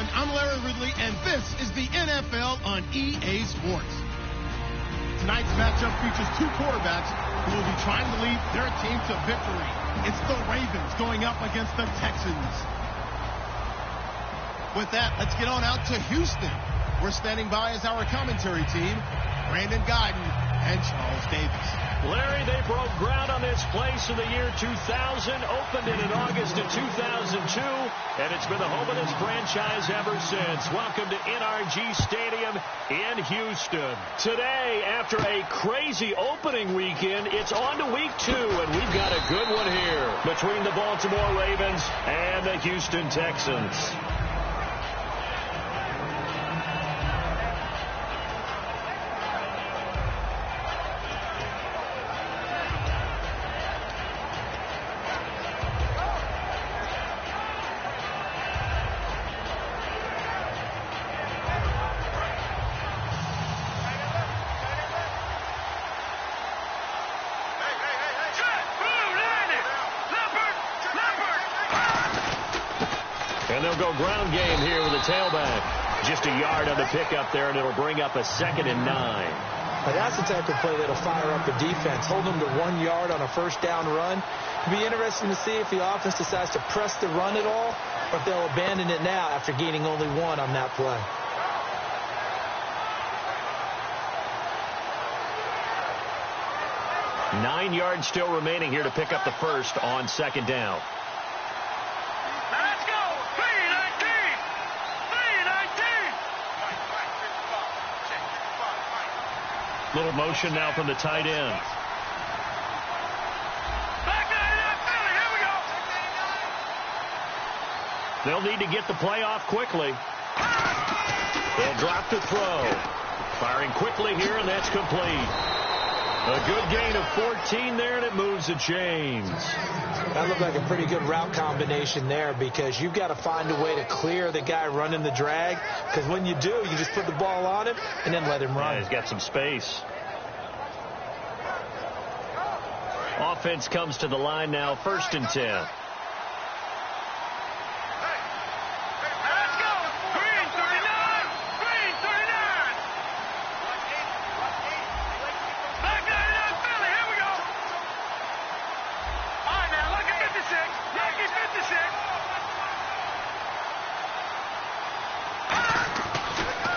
everyone. I'm Larry Ridley, and this is the NFL on EA Sports. Tonight's matchup features two quarterbacks who will be trying to lead their team to victory. It's the Ravens going up against the Texans. With that, let's get on out to Houston. We're standing by as our commentary team, Brandon Guyton and Charles Davis. Larry, they broke ground on this place in the year 2000, opened it in August of 2002, and it's been the home of this franchise ever since. Welcome to NRG Stadium in Houston. Today, after a crazy opening weekend, it's on to week 2, and we've got a good one here between the Baltimore Ravens and the Houston Texans. And they'll go ground game here with a tailback. Just a yard on the pickup there, and it'll bring up a 2nd and 9. But that's the type of play that'll fire up a defense. Hold them to 1 yard on a first down run. It'll be interesting to see if the offense decides to press the run at all, or if they'll abandon it now after gaining only 1 on that play. Nine yards still remaining here to pick up the first on 2nd down. Little motion now from the tight end. They'll need to get the play off quickly. They'll drop the throw. Firing quickly here, and that's complete. A good gain of 14 there, and it moves the chains. That looked like a pretty good route combination there, because you've got to find a way to clear the guy running the drag, because when you do, you just put the ball on him and then let him run. Yeah, he's got some space. Offense comes to the line now, 1st and 10.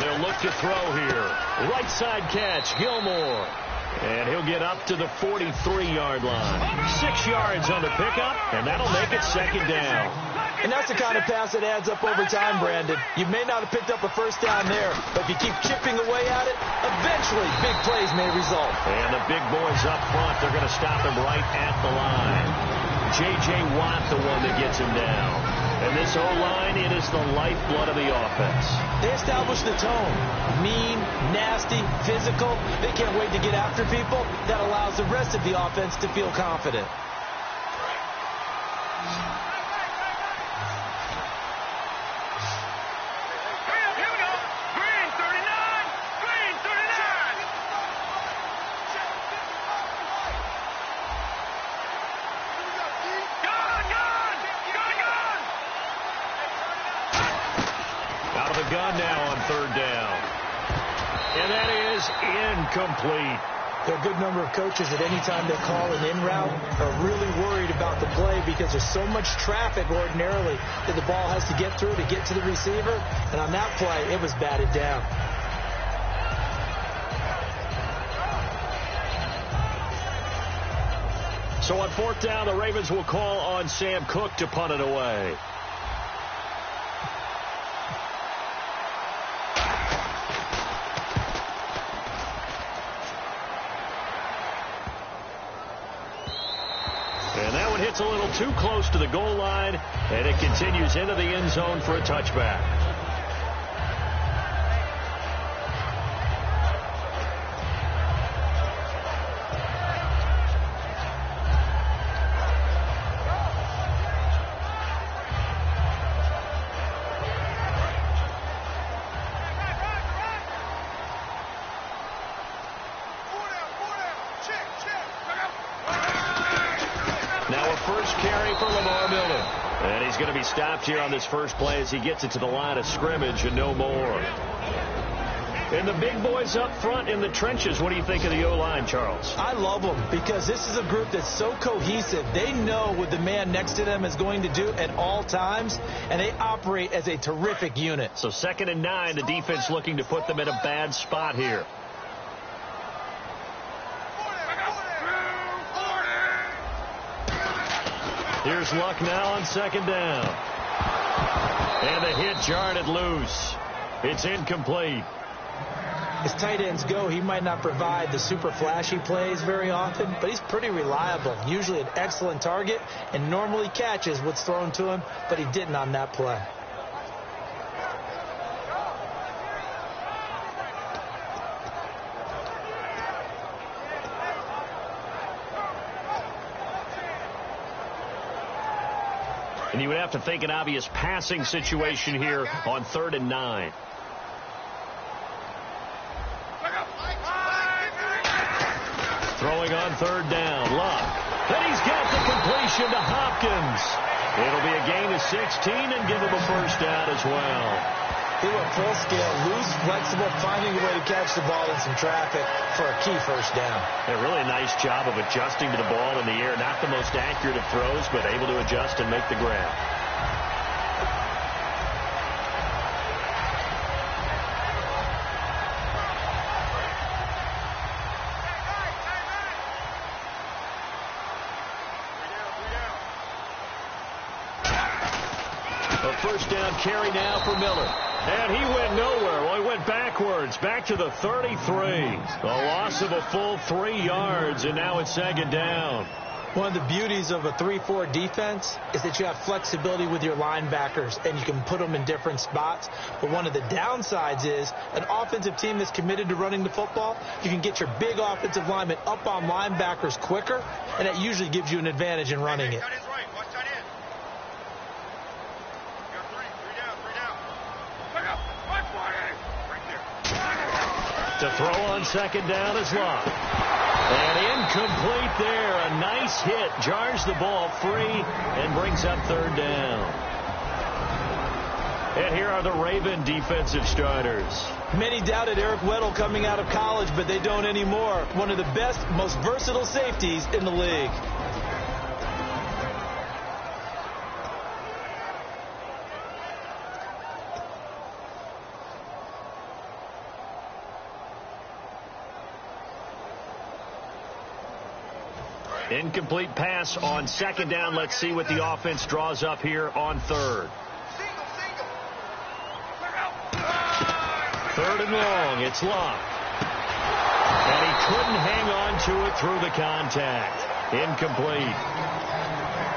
They'll look to throw here. Right side catch, Gilmore. And he'll get up to the 43-yard line. 6 yards on the pickup, and that'll make it 2nd down. And that's the kind of pass that adds up over time, Brandon. You may not have picked up a first down there, but if you keep chipping away at it, eventually big plays may result. And the big boys up front, they're going to stop him right at the line. J.J. Watt, the one that gets him down. And this O-line, it is the lifeblood of the offense. They establish the tone. Mean, nasty, physical. They can't wait to get after people. That allows the rest of the offense to feel confident. Gun now on 3rd down. And that is incomplete. There are a good number of coaches at any time they call an in route are really worried about the play, because there's so much traffic ordinarily that the ball has to get through to get to the receiver. And on that play, it was batted down. So on 4th down, the Ravens will call on Sam Cook to punt it away. And that one hits a little too close to the goal line, and it continues into the end zone for a touchback. first carry for Lamar Miller. And he's going to be stopped here on this first play as he gets it to the line of scrimmage and no more. And the big boys up front in the trenches, what do you think of the O-line, Charles? I love them because this is a group that's so cohesive. They know what the man next to them is going to do at all times, and they operate as a terrific unit. So 2nd and 9, the defense looking to put them in a bad spot here. Here's Luck now on 2nd down. And the hit jarred it loose. It's incomplete. As tight ends go, he might not provide the super flashy plays very often, but he's pretty reliable. Usually an excellent target and normally catches what's thrown to him, but he didn't on that play. And you would have to think an obvious passing situation here on 3rd and 9. Throwing on 3rd down, Luck. And he's got the completion to Hopkins. It'll be a gain of 16 and give him a first down as well. He went full scale, loose, flexible, finding a way to catch the ball in some traffic for a key first down. A really nice job of adjusting to the ball in the air. Not the most accurate of throws, but able to adjust and make the grab. First down carry now for Miller. And he went nowhere. Well, he went backwards, back to the 33. A loss of a full 3 yards, and now it's 2nd down. One of the beauties of a 3-4 defense is that you have flexibility with your linebackers, and you can put them in different spots. But one of the downsides is an offensive team that's committed to running the football, you can get your big offensive linemen up on linebackers quicker, and that usually gives you an advantage in running it. To throw on 2nd down is Luck. And incomplete there. A nice hit. Jars the ball free and brings up 3rd down. And here are the Raven defensive starters. Many doubted Eric Weddle coming out of college, but they don't anymore. One of the best, most versatile safeties in the league. Incomplete pass on 2nd down. Let's see what the offense draws up here on 3rd. 3rd and long. It's Luck. And he couldn't hang on to it through the contact. Incomplete.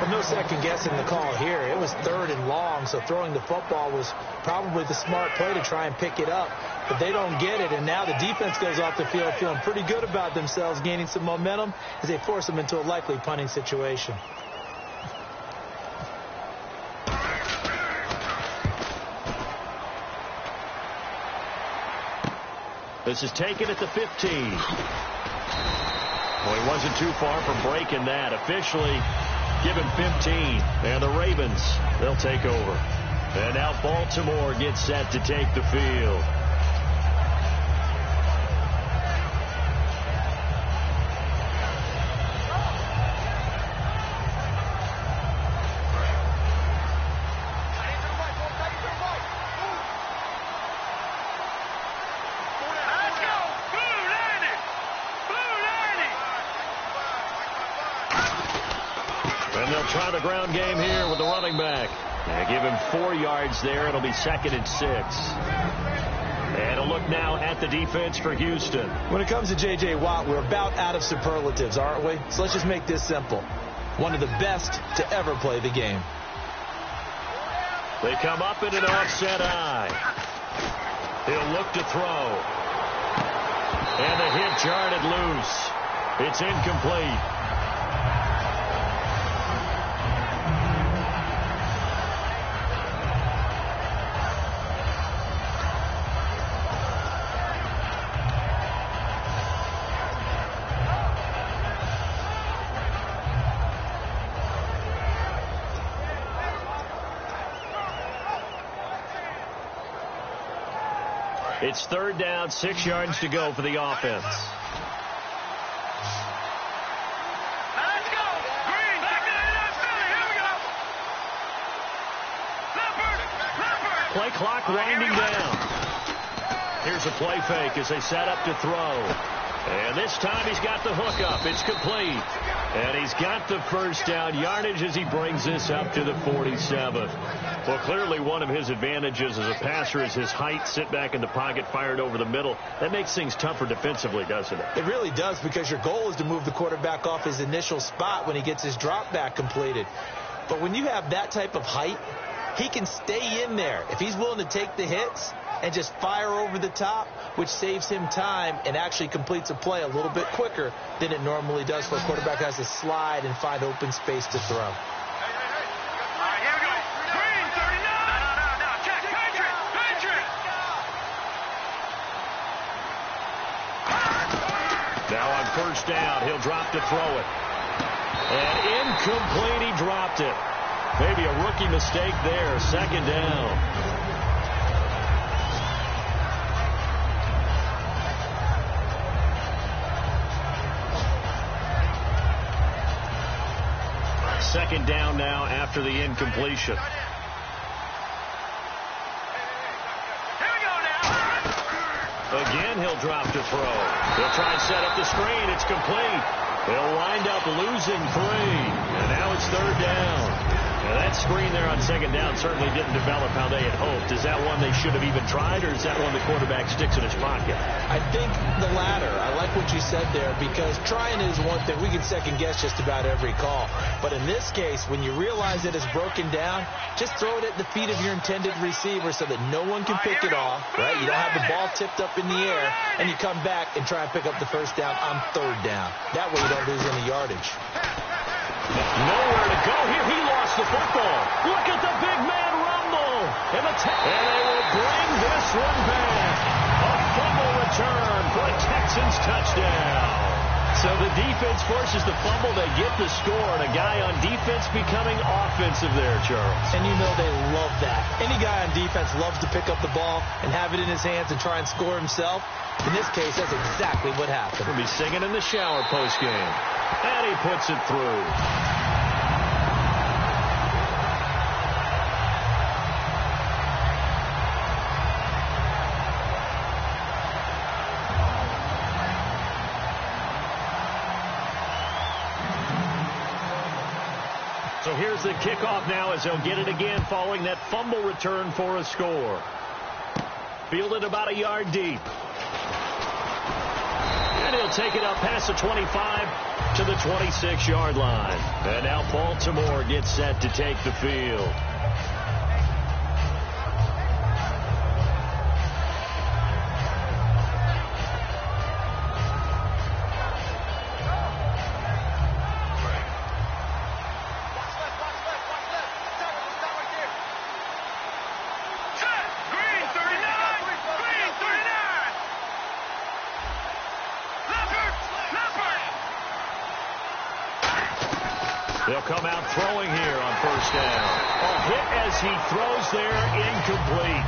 But no second guessing the call here. It was 3rd and long, so throwing the football was probably the smart play to try and pick it up. But they don't get it, and now the defense goes off the field feeling pretty good about themselves, gaining some momentum as they force them into a likely punting situation. This is taken at the 15. Well, he wasn't too far from breaking that. Officially given 15. And the Ravens, they'll take over. And now Baltimore gets set to take the field. Try the ground game here with the running back. Give him 4 yards there. It'll be 2nd and 6. And a look now at the defense for Houston. When it comes to J.J. Watt, we're about out of superlatives, aren't we? So let's just make this simple. One of the best to ever play the game. They come up in an offset eye. He'll look to throw. And the hit jarred it loose. It's incomplete. It's 3rd down, 6 yards to go for the offense. Let's go. Green, back to the Philly. Here we go. Leopard. Play clock winding down. Here's a play fake as they set up to throw. And this time he's got the hook up. It's complete. And he's got the 1st down yardage as he brings this up to the 47. Well, clearly one of his advantages as a passer is his height. Sit back in the pocket, fired over the middle. That makes things tougher defensively, doesn't it? It really does, because your goal is to move the quarterback off his initial spot when he gets his drop back completed. But when you have that type of height, he can stay in there. If he's willing to take the hits and just fire over the top, which saves him time and actually completes a play a little bit quicker than it normally does for a quarterback who has to slide and find open space to throw. All right, here we go. Green, 39. No. Check. Patriot. Now on 1st down, he'll drop to throw it. And incomplete, he dropped it. Maybe a rookie mistake there. 2nd down. Second down now after the incompletion. Here we go now. Again, he'll drop to throw. He'll try and set up the screen. It's complete. They'll wind up losing 3. And now it's 3rd down. Now that screen there on 2nd down certainly didn't develop how they had hoped. Is that one they should have even tried, or is that one the quarterback sticks in his pocket? I think the latter. I like what you said there, because trying is one thing. We can second guess just about every call. But in this case, when you realize that it's broken down, just throw it at the feet of your intended receiver so that no one can pick it off, right? You don't have the ball tipped up in the air, and you come back and try and pick up the 1st down on 3rd down. That way you don't lose any yardage. Nowhere to go here. He lost the football. Look at the big man rumble. And they will bring this one back. A fumble return for a Texans touchdown. So the defense forces the fumble. They get the score, and a guy on defense becoming offensive there, Charles. And you know they love that. Any guy on defense loves to pick up the ball and have it in his hands and try and score himself. In this case, that's exactly what happened. He'll be singing in the shower postgame. And he puts it through. So here's the kickoff now as they'll get it again following that fumble return for a score. Fielded about a yard deep. And he'll take it up past the 25 to the 26-yard line. And now Baltimore gets set to take the field. They'll come out throwing here on 1st down. A hit as he throws there, incomplete.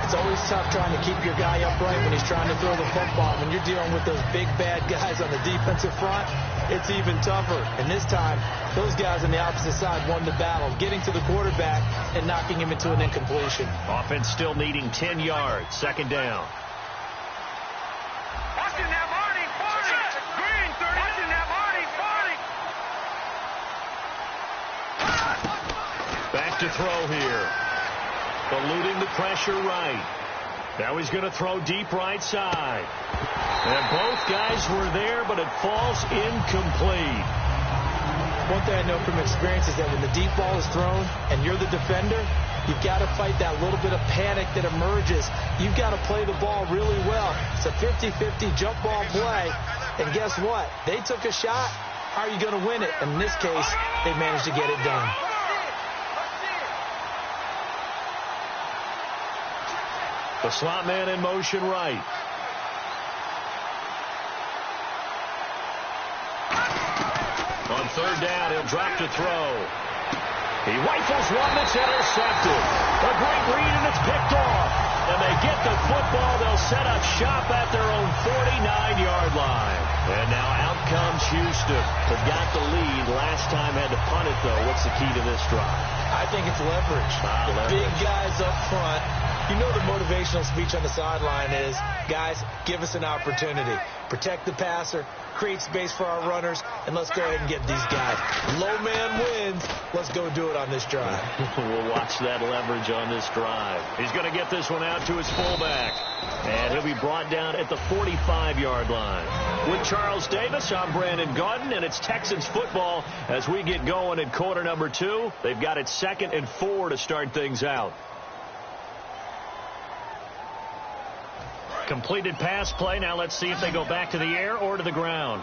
It's always tough trying to keep your guy upright when he's trying to throw the football. When you're dealing with those big, bad guys on the defensive front, it's even tougher. And this time, those guys on the opposite side won the battle, getting to the quarterback and knocking him into an incompletion. Offense still needing 10 yards. 2nd down. Watching that Marty, 40. Green, 30. Watching that Marty, 40. Back to throw here. Eluding the pressure right. Now he's going to throw deep right side. And both guys were there, but it falls incomplete. One thing I know from experience is that when the deep ball is thrown and you're the defender, you've got to fight that little bit of panic that emerges. You've got to play the ball really well. It's a 50-50 jump ball play. And guess what? They took a shot. How are you going to win it? And in this case, they managed to get it done. The slot man in motion right. On 3rd down, he'll drop to throw. He rifles one that's intercepted. A great read, and it's picked off. And they get the football. They'll set up shop at their own 49-yard line. And now out comes Houston. They've got the lead. Last time had to punt it, though. What's the key to this drive? I think it's leverage. The big guys up front. You know the motivational speech on the sideline is, guys, give us an opportunity. Protect the passer, create space for our runners, and let's go ahead and get these guys. Low man wins. Let's go do it on this drive. We'll watch that leverage on this drive. He's going to get this one out to his fullback. And he'll be brought down at the 45-yard line. With Charles Davis, I'm Brandon Gaudin, and it's Texans football as we get going in quarter number 2. They've got it 2nd and 4 to start things out. Completed pass play. Now let's see if they go back to the air or to the ground.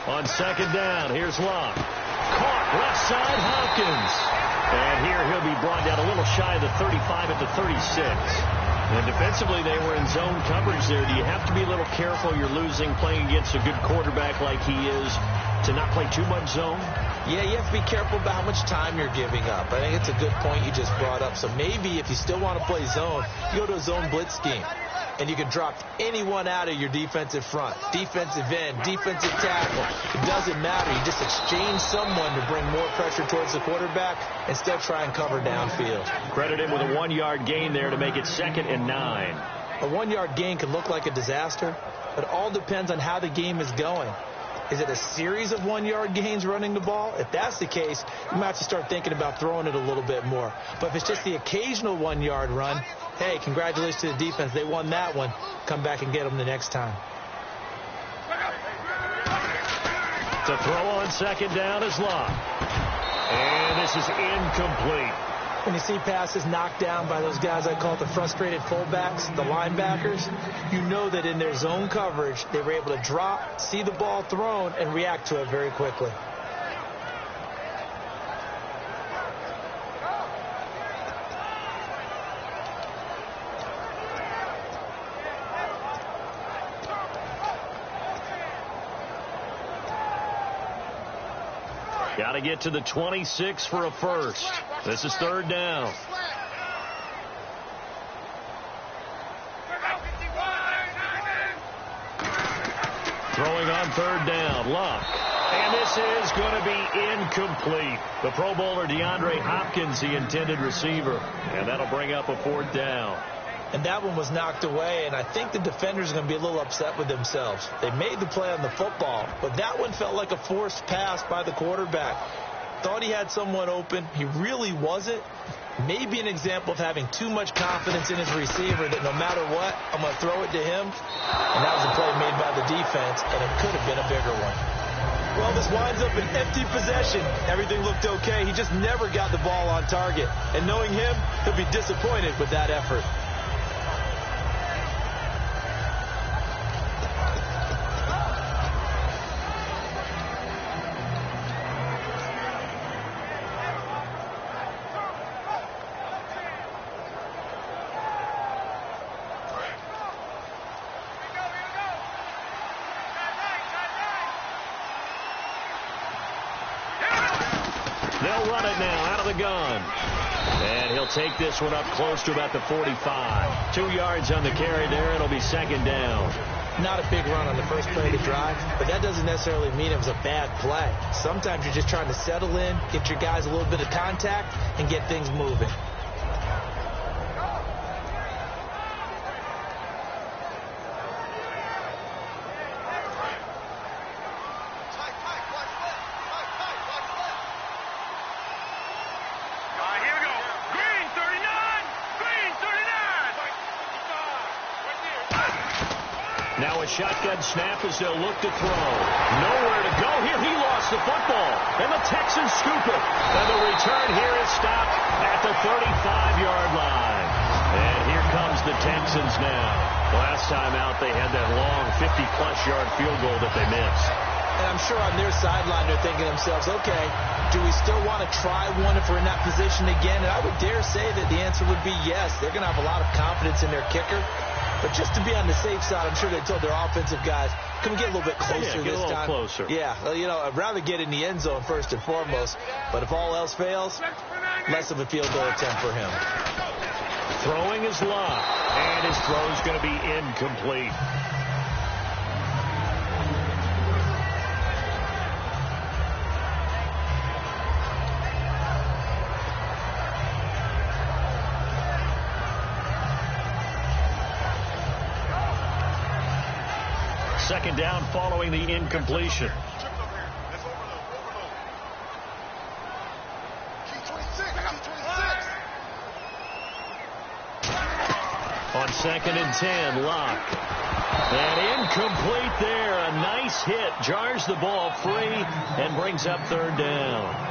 On 2nd down, here's Love. Caught left side, Hopkins. And here he'll be brought down a little shy of the 35 at the 36. And defensively, they were in zone coverage there. Do you have to be a little careful? You're losing playing against a good quarterback like he is to not play too much zone? Yeah, you have to be careful about how much time you're giving up. I think it's a good point you just brought up. So maybe if you still want to play zone, you go to a zone blitz scheme. And you can drop anyone out of your defensive front, defensive end, defensive tackle. It doesn't matter. You just exchange someone to bring more pressure towards the quarterback and still try and cover downfield. Credit him with a 1-yard gain there to make it 2nd and 9. A 1-yard gain can look like a disaster, but it all depends on how the game is going. Is it a series of 1-yard gains running the ball? If that's the case, you might have to start thinking about throwing it a little bit more. But if it's just the occasional 1-yard run, hey, congratulations to the defense. They won that one. Come back and get them the next time. To throw on 2nd down is Love. And this is incomplete. When you see passes knocked down by those guys, I call it the frustrated fullbacks, the linebackers, you know that in their zone coverage, they were able to drop, see the ball thrown, and react to it very quickly. Got to get to the 26 for a first. This is 3rd down. Throwing on 3rd down, Luck. And this is going to be incomplete. The Pro Bowler DeAndre Hopkins, the intended receiver. And that'll bring up a 4th down. And that one was knocked away, and I think the defenders are going to be a little upset with themselves. They made the play on the football, but that one felt like a forced pass by the quarterback. Thought he had someone open. He really wasn't. Maybe an example of having too much confidence in his receiver that no matter what, I'm going to throw it to him. And that was a play made by the defense, and it could have been a bigger one. Well, this winds up an empty possession. Everything looked okay. He just never got the ball on target. And knowing him, he'll be disappointed with that effort. They'll run it now out of the gun. And he'll take this one up close to about the 45. 2 yards on the carry there. It'll be 2nd down. Not a big run on the first play of the drive, but that doesn't necessarily mean it was a bad play. Sometimes you're just trying to settle in, get your guys a little bit of contact, and get things moving. Now a shotgun snap as they'll look to throw. Nowhere to go here. He lost the football. And the Texans scoop it. And the return here is stopped at the 35-yard line. And here comes the Texans now. Last time out, they had that long 50-plus yard field goal that they missed. And I'm sure on their sideline they're thinking to themselves, okay, do we still want to try one if we're in that position again? And I would dare say that the answer would be yes. They're going to have a lot of confidence in their kicker. But just to be on the safe side, I'm sure they told their offensive guys, can we get a little bit closer this time? Closer. Yeah, well, you know, I'd rather get in the end zone first and foremost. But if all else fails, less of a field goal attempt for him. Throwing is Locke, and his throw is going to be incomplete. Second down following the incompletion. On 2nd and 10, Locke. And incomplete there. A nice hit. Jars the ball free and brings up 3rd down.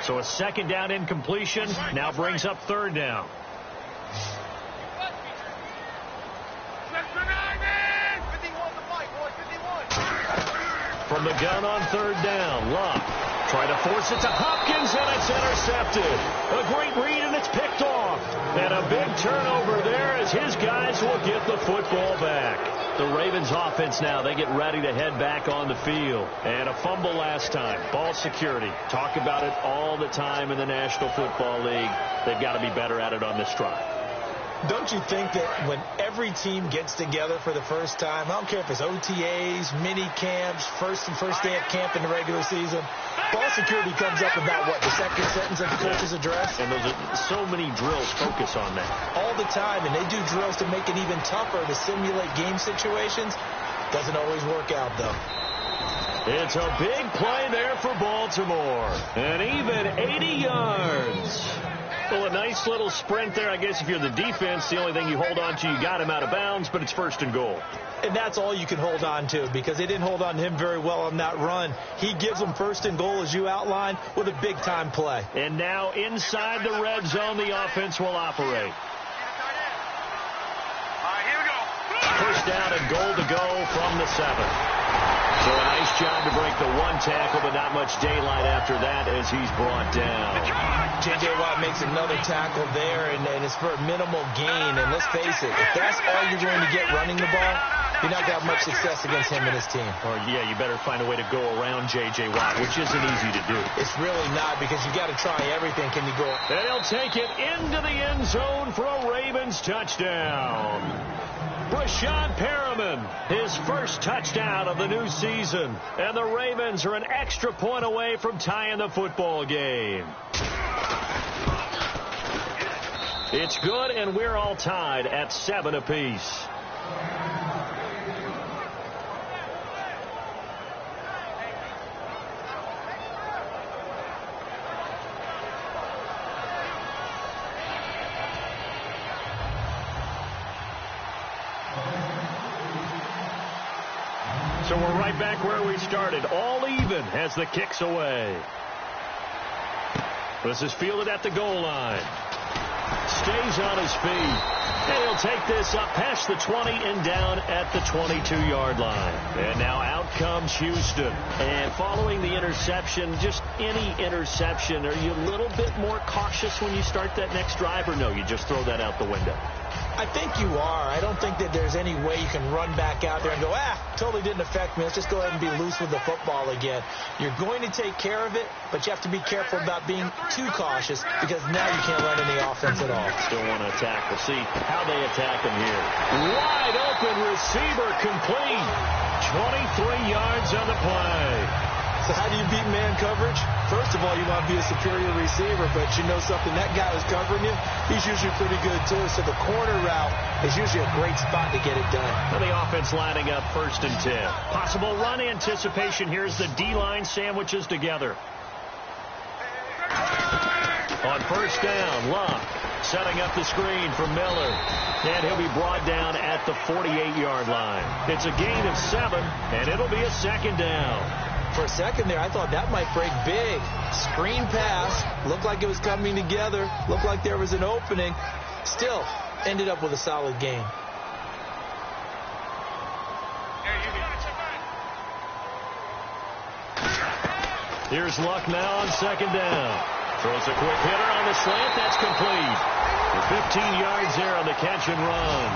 So a 2nd down incompletion now brings up 3rd down. From the gun on 3rd down, Locke trying to force it to Hopkins, and it's intercepted. A great read, and it's picked off. And a big turnover there as his guys will get the football back. The Ravens offense now, they get ready to head back on the field. And a fumble last time. Ball security. Talk about it all the time in the National Football League. They've got to be better at it on this drive. Don't you think that when every team gets together for the first time, I don't care if it's OTAs, mini camps, first day of camp in the regular season, ball security comes up about, what, the second sentence of the coach's address? And those are so many drills focus on that. All the time, and they do drills to make it even tougher to simulate game situations. Doesn't always work out, though. It's a big play there for Baltimore. And even 80 yards. Well, a nice little sprint there. I guess if you're the defense, the only thing you hold on to, you got him out of bounds, but it's 1st and goal. And that's all you can hold on to, because they didn't hold on to him very well on that run. He gives them 1st and goal, as you outlined, with a big-time play. And now inside the red zone, the offense will operate. Here we go. 1st down and goal to go from the 7. So a nice job to break the 1 tackle, but not much daylight after that as he's brought down. J.J. Watt makes another tackle there, and it's for a minimal gain. And let's face it, if that's all you're going to get running the ball, you're not going to have much success against him and his team. Or, yeah, you better find a way to go around J.J. Watt, which isn't easy to do. It's really not, because you got to try everything. Can you go? And he'll take it into the end zone for a Ravens touchdown. Rashad Perriman, his first touchdown of the new season. And the Ravens are an extra point away from tying the football game. It's good, and we're all tied at 7 apiece. So we're right back where we started, all even as the kick's away. This is fielded at the goal line. Stays on his feet. And he'll take this up past the 20 and down at the 22-yard line. And now out comes Houston. And following the interception, just any interception, are you a little bit more cautious when you start that next drive, or no, you just throw that out the window? I think you are. I don't think that there's any way you can run back out there and go, totally didn't affect me. Let's just go ahead and be loose with the football again. You're going to take care of it, but you have to be careful about being too cautious, because now you can't run any offense at all. Still want to attack. We'll see how they attack him here. Wide open receiver complete. 23 yards on the play. So how do you beat man coverage? First of all, you want to be a superior receiver, but you know something, that guy who's covering you, he's usually pretty good too. So the corner route is usually a great spot to get it done. And the offense lining up 1st and 10. Possible run anticipation. Here's the D-line sandwiches together. On 1st down, Locke setting up the screen for Miller. And he'll be brought down at the 48-yard line. It's a gain of 7, and it'll be a 2nd down. For a second there, I thought that might break big. Screen pass. Looked like it was coming together. Looked like there was an opening. Still, ended up with a solid game. Here's Luck now on 2nd down. Throws a quick hitter on the slant. That's complete. 15 yards there on the catch and run.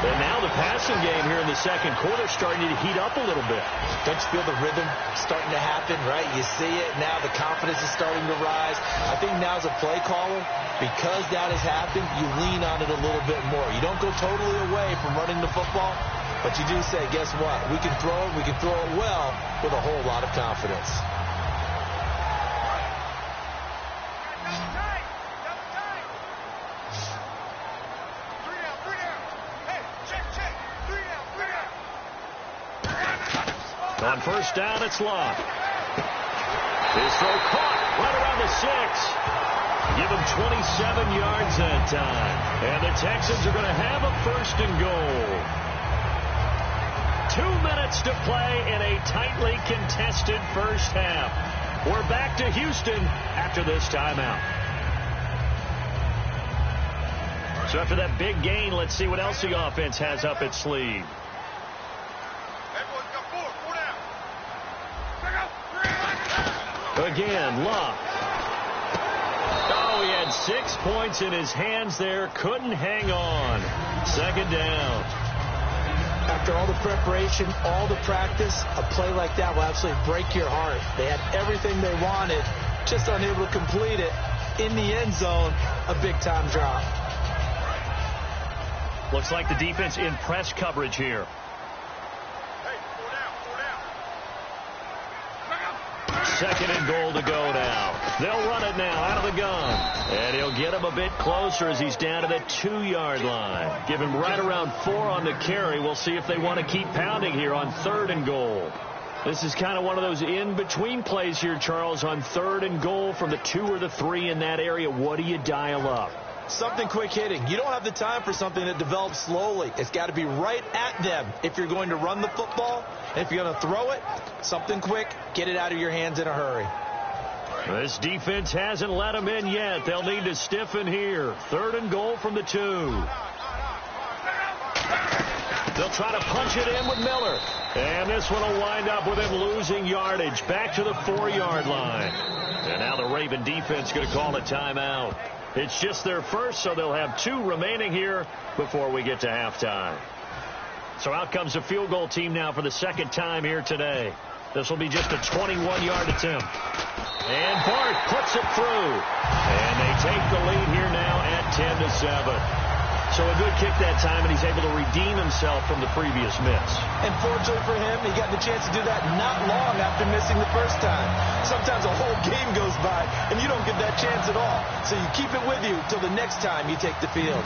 And now the passing game here in the second quarter starting to heat up a little bit. Don't you feel the rhythm starting to happen, right? You see it now. The confidence is starting to rise. I think now as a play caller, because that has happened, you lean on it a little bit more. You don't go totally away from running the football, but you do say, guess what? We can throw it. We can throw it well with a whole lot of confidence. On first down, it's Love. His throw caught right around the 6. Give him 27 yards that time. And the Texans are going to have a first and goal. 2 minutes to play in a tightly contested first half. We're back to Houston after this timeout. So after that big gain, let's see what else the offense has up its sleeve. Again, Love. Oh, he had 6 points in his hands there. Couldn't hang on. Second down. After all the preparation, all the practice, a play like that will absolutely break your heart. They had everything they wanted, just unable to complete it. In the end zone, a big-time drop. Looks like the defense in press coverage here. Second and goal to go now. They'll run it now out of the gun. And he'll get him a bit closer as he's down to the 2-yard line. Give him right around 4 on the carry. We'll see if they want to keep pounding here on 3rd and goal. This is kind of one of those in-between plays here, Charles, on 3rd and goal from the 2 or the 3 in that area. What do you dial up? Something quick hitting. You don't have the time for something that develops slowly. It's got to be right at them if you're going to run the football. And if you're going to throw it, something quick, get it out of your hands in a hurry. This defense hasn't let them in yet. They'll need to stiffen here. 3rd and goal from the 2. They'll try to punch it in with Miller. And this one will wind up with him losing yardage back to the 4-yard line. And now the Raven defense going to call a timeout. It's just their first, so they'll have 2 remaining here before we get to halftime. So out comes the field goal team now for the second time here today. This will be just a 21-yard attempt. And Bart puts it through. And they take the lead here now at 10-7. So a good kick that time, and he's able to redeem himself from the previous miss. And fortunately for him, he got the chance to do that not long after missing the first time. Sometimes a whole game goes by, and you don't get that chance at all. So you keep it with you till the next time you take the field.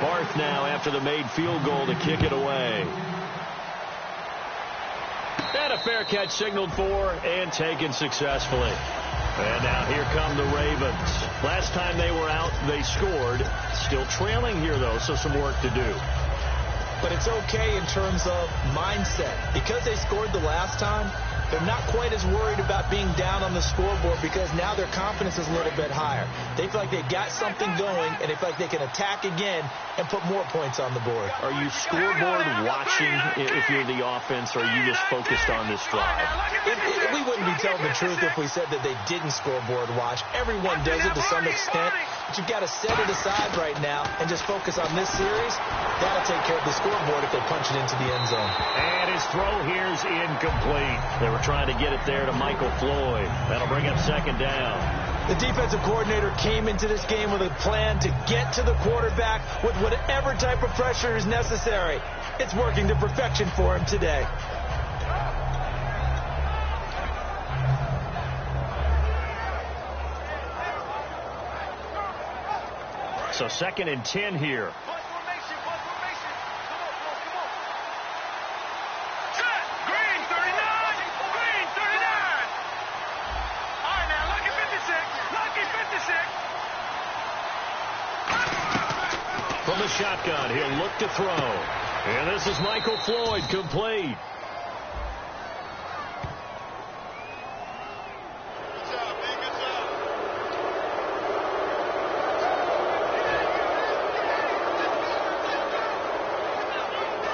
Barth now after the made field goal to kick it away. And a fair catch signaled for and taken successfully. And now here come the Ravens. Last time they were out, they scored. Still trailing here, though, so some work to do. But it's okay in terms of mindset. Because they scored the last time, they're not quite as worried about being down on the scoreboard because now their confidence is a little bit higher. They feel like they've got something going, and they feel like they can attack again and put more points on the board. Are you scoreboard watching if you're the offense, or are you just focused on this drive? We wouldn't be telling the truth if we said that they didn't scoreboard watch. Everyone does it to some extent, but you've got to set it aside right now and just focus on this series. That'll take care of the scoreboard if they punch it into the end zone. And his throw here's incomplete. They were trying to get it there to Michael Floyd. That'll bring up second down. The defensive coordinator came into this game with a plan to get to the quarterback with whatever type of pressure is necessary. It's working to perfection for him today. So 2nd and 10 here. From the shotgun, he'll look to throw. And this is Michael Floyd, complete.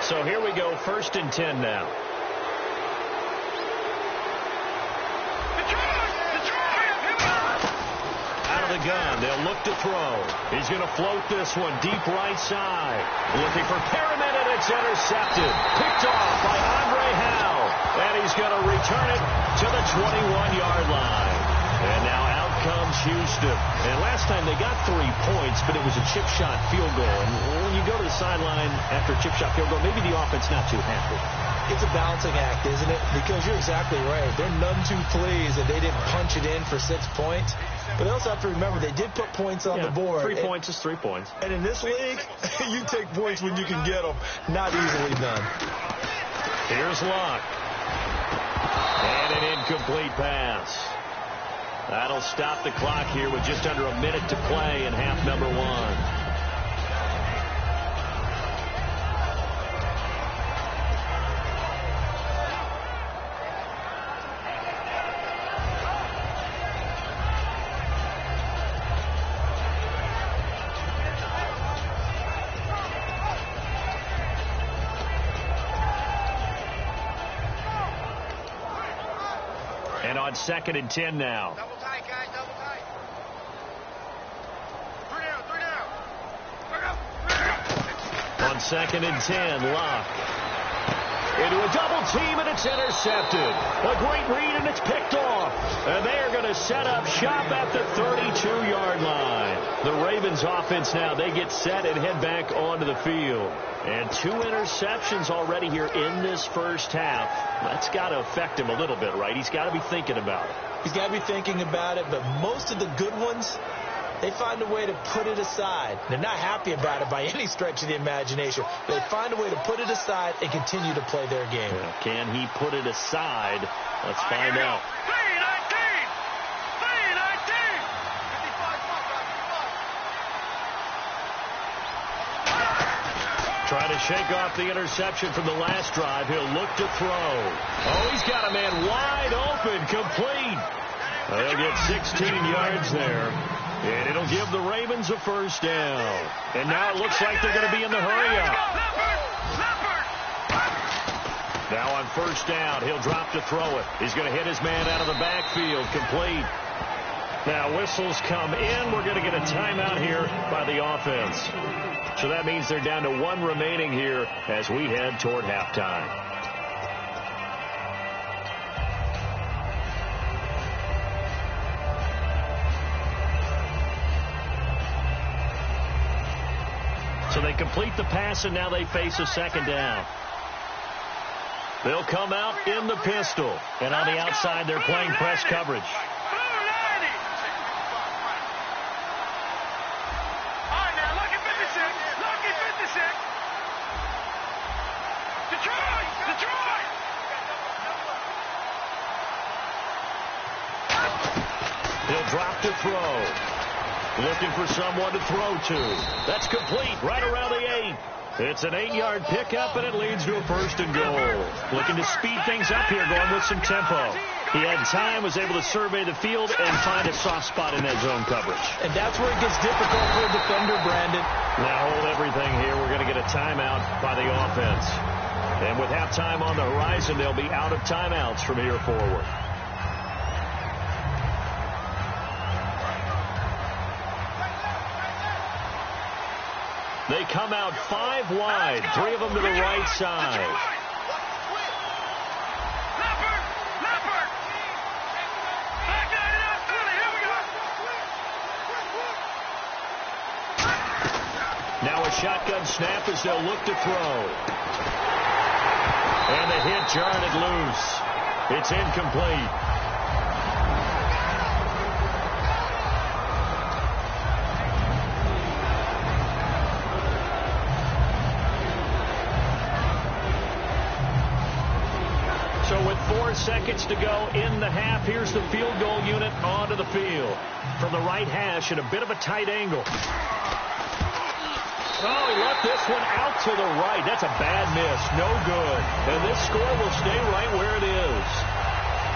So here we go, 1st and 10 now. Out of the gun. They'll look to throw. He's going to float this one deep right side. Looking for Perriman, and it's intercepted. Picked off by Andre Howe. And he's going to return it to the 21-yard line. And now out comes Houston. And last time they got 3 points, but it was a chip shot field goal. And when you go to the sideline after a chip shot field goal, maybe the offense not too happy. It's a balancing act, isn't it? Because you're exactly right. They're none too pleased that they didn't punch it in for 6 points. But they also have to remember they did put points on the board. 3 points is 3 points. And in this league, you take points when you can get them. Not easily done. Here's Locke. And an incomplete pass. That'll stop the clock here with just under a minute to play in half number 1. And on 2nd and 10 now. Double tight, guys, double tight. 3 down. On 2nd and 10, Locke. Into a double team, and it's intercepted. A great read, and it's picked off. And they are going to set up shop at the 32-yard line. The Ravens offense now, they get set and head back onto the field. And 2 interceptions already here in this first half. That's got to affect him a little bit, right? He's got to be thinking about it. He's got to be thinking about it, but most of the good ones, they find a way to put it aside. They're not happy about it by any stretch of the imagination. They find a way to put it aside and continue to play their game. Can he put it aside? Let's find out. 3-19. Trying to shake off the interception from the last drive. He'll look to throw. Oh, he's got a man wide open, complete. They'll get 16 yards there. And it'll give the Ravens a first down. And now it looks like they're going to be in the hurry-up. Now on first down, he'll drop to throw it. He's going to hit his man out of the backfield, complete. Now whistles come in. We're going to get a timeout here by the offense. So that means they're down to 1 remaining here as we head toward halftime. So they complete the pass, and now they face a 2nd down. They'll come out in the pistol. And on the outside, they're playing press coverage. He'll drop to throw. Looking for someone to throw to. That's complete right around the 8. It's an 8-yard pickup, and it leads to a 1st and goal. Looking to speed things up here, going with some tempo. He had time, was able to survey the field and find a soft spot in that zone coverage. And that's where it gets difficult for a defender, Brandon. Now hold everything here. We're going to get a timeout by the offense. And with halftime on the horizon, they'll be out of timeouts from here forward. They come out 5 wide, 3 of them to the right side. Now a shotgun snap as they'll look to throw. And the hit jarred loose. It's incomplete. So with 4 seconds to go in the half, here's the field goal unit onto the field. From the right hash at a bit of a tight angle. Oh, he left this one out to the right. That's a bad miss. No good. And this score will stay right where it is.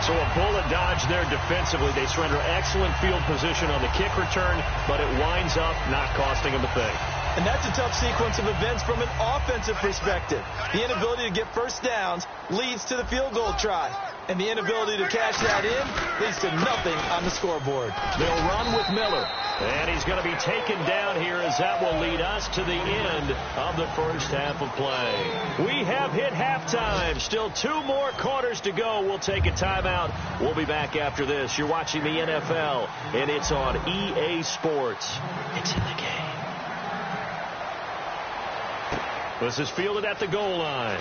So a bullet dodge there defensively. They surrender excellent field position on the kick return, but it winds up not costing them a thing. And that's a tough sequence of events from an offensive perspective. The inability to get first downs leads to the field goal try. And the inability to cash that in leads to nothing on the scoreboard. They'll run with Miller. And he's going to be taken down here as that will lead us to the end of the first half of play. We have hit halftime. Still 2 more quarters to go. We'll take a timeout. We'll be back after this. You're watching the NFL, and it's on EA Sports. It's in the game. This is fielded at the goal line.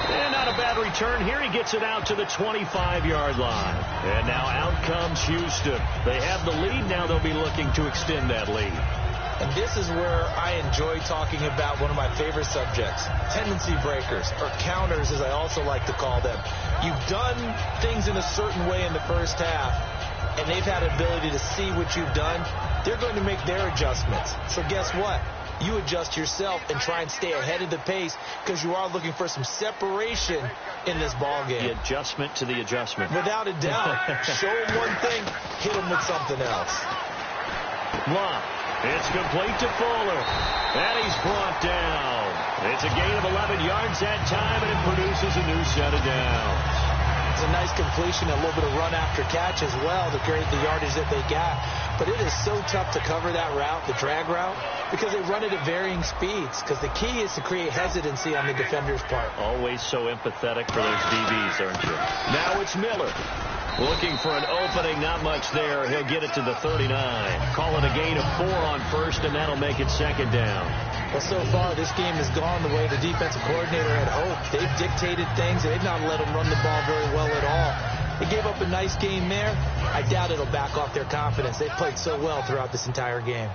And not a bad return here. He gets it out to the 25-yard line. And now out comes Houston. They have the lead. Now they'll be looking to extend that lead. And this is where I enjoy talking about one of my favorite subjects, tendency breakers, or counters as I also like to call them. You've done things in a certain way in the first half, and they've had ability to see what you've done. They're going to make their adjustments. So guess what? You adjust yourself and try and stay ahead of the pace because you are looking for some separation in this ball game. The adjustment to the adjustment. Without a doubt. Show them one thing, hit them with something else. Lock. It's complete to Fuller. And he's brought down. It's a gain of 11 yards that time, and it produces a new set of downs. It's a nice completion, a little bit of run after catch as well to create the yardage that they got. But it is so tough to cover that route, the drag route, because they run it at varying speeds. Because the key is to create hesitancy on the defender's part. Always so empathetic for those DBs, aren't you? Now it's Miller. Looking for an opening, not much there. He'll get it to the 39. Call it a gain of 4 on first, and that'll make it second down. Well, so far, this game has gone the way the defensive coordinator had hoped. They've dictated things. They've not let them run the ball very well at all. They gave up a nice game there. I doubt it'll back off their confidence. They've played so well throughout this entire game.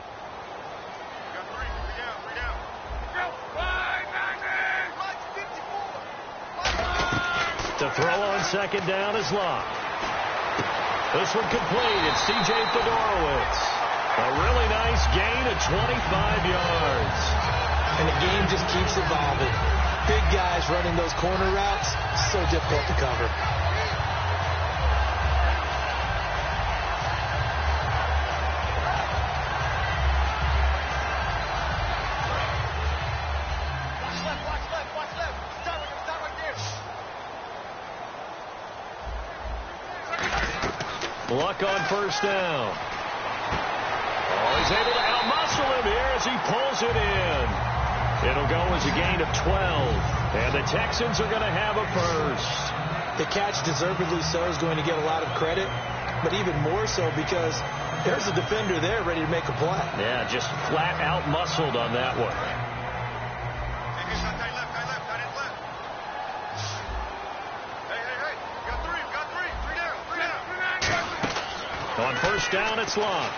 To throw on second down is Locke. This one complete. It's CjtheRealist's. A really nice gain of 25 yards. And the game just keeps evolving. Big guys running those corner routes, so difficult to cover. Luck on first down. Oh, he's able to outmuscle him here as he pulls it in. It'll go as a gain of 12. And the Texans are going to have a first. The catch, deservedly so, is going to get a lot of credit. But even more so because there's a defender there ready to make a play. Yeah, just flat out muscled on that one. On first down, it's Locke.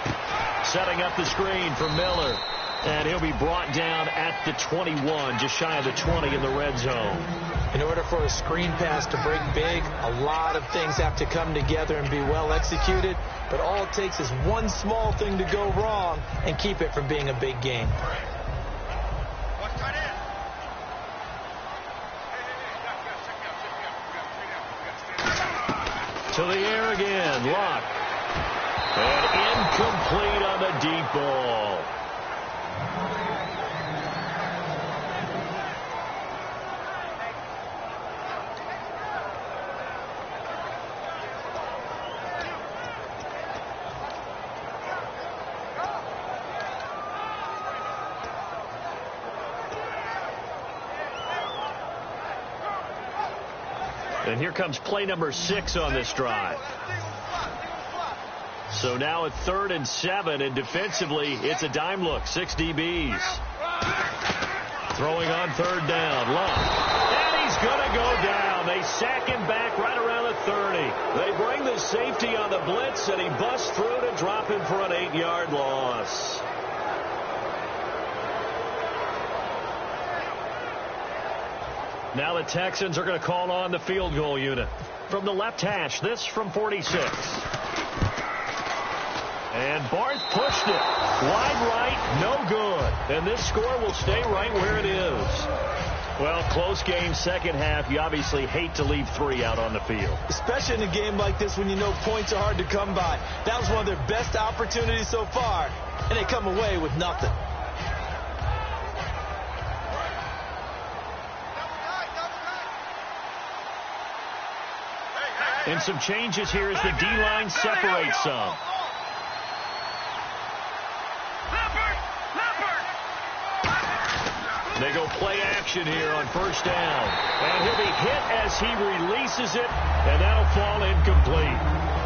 Setting up the screen for Miller. And he'll be brought down at the 21, just shy of the 20 in the red zone. In order for a screen pass to break big, a lot of things have to come together and be well executed. But all it takes is one small thing to go wrong and keep it from being a big game. To the air again, Locke. And incomplete on the deep ball. And here comes play number 6 on this drive. So now it's 3rd and 7, and defensively, it's a dime look. 6 DBs. Throwing on 3rd down. Locke. And he's going to go down. They sack him back right around the 30. They bring the safety on the blitz, and he busts through to drop him for an 8-yard loss. Now the Texans are going to call on the field goal unit. From the left hash, this from 46. And Barth pushed it. Wide right, no good. And this score will stay right where it is. Well, close game, second half. You obviously hate to leave 3 out on the field. Especially in a game like this when you know points are hard to come by. That was one of their best opportunities so far, and they come away with nothing. And some changes here as the D-line separates some. They go play action here on first down. And he'll be hit as he releases it, and that'll fall incomplete.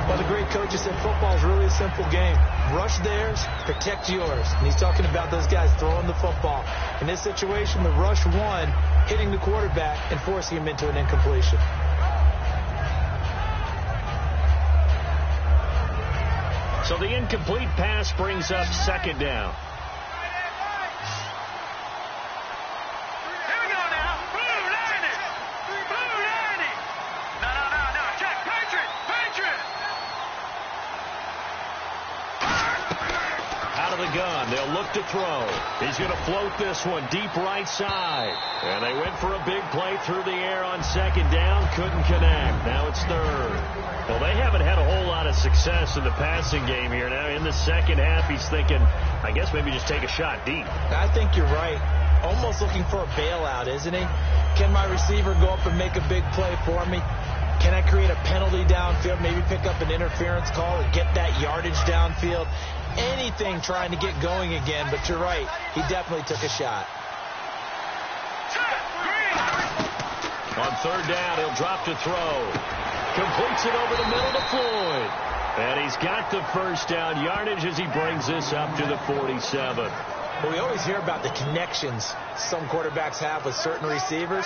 Well, the great coach said football is really a simple game. Rush theirs, protect yours. And he's talking about those guys throwing the football. In this situation, the rush won, hitting the quarterback and forcing him into an incompletion. So the incomplete pass brings up second down. Gun. They'll look to throw. He's going to float this one deep right side. And they went for a big play through the air on second down. Couldn't connect. Now it's third. Well, they haven't had a whole lot of success in the passing game here. Now in the second half, he's thinking, I guess maybe just take a shot deep. I think you're right. Almost looking for a bailout, isn't he? Can my receiver go up and make a big play for me? Can I create a penalty downfield, maybe pick up an interference call and get that yardage downfield? Anything trying to get going again, but you're right. He definitely took a shot. On third down, he'll drop to throw. Completes it over the middle to Floyd. And he's got the first down yardage as he brings this up to the 47. Well, we always hear about the connections some quarterbacks have with certain receivers.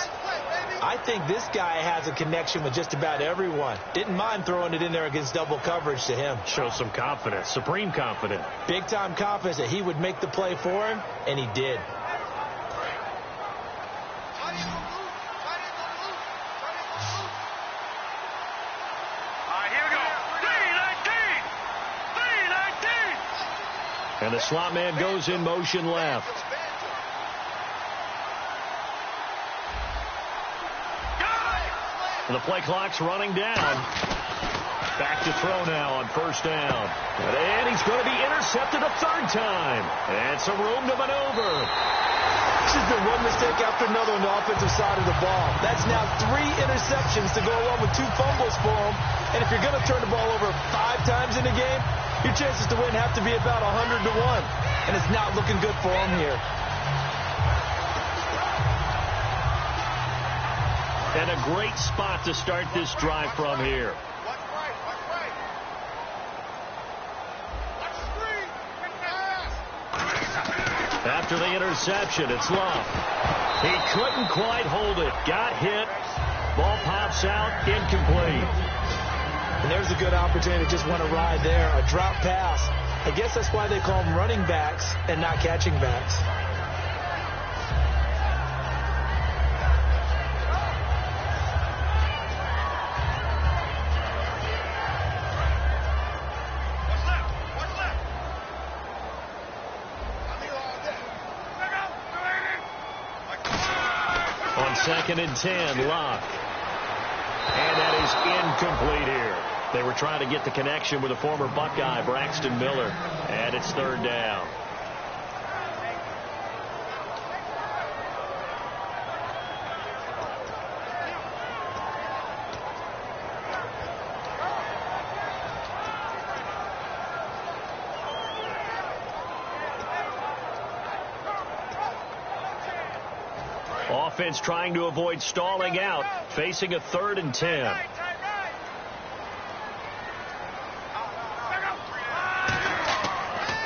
I think this guy has a connection with just about everyone. Didn't mind throwing it in there against double coverage to him. Shows some confidence, supreme confidence. Big-time confidence that he would make the play for him, and he did. Here we go. 3-19. And the slot man goes in motion left. The play clock's running down. Back to throw now on first down. And he's going to be intercepted a third time. And some room to maneuver. This has been one mistake after another on the offensive side of the ball. That's now 3 interceptions to go along with 2 fumbles for him. And if you're going to turn the ball over 5 times in a game, your chances to win have to be about 100 to 1. And it's not looking good for him here. And a great spot to start this drive from here. After the interception, it's Love. He couldn't quite hold it. Got hit. Ball pops out. Incomplete. And there's a good opportunity to just want to ride there. A drop pass. I guess that's why they call them running backs and not catching backs. Second and 10, Locke. And that is incomplete here. They were trying to get the connection with a former Buckeye, Braxton Miller. And it's third down. Offense trying to avoid stalling out, facing a 3rd and 10.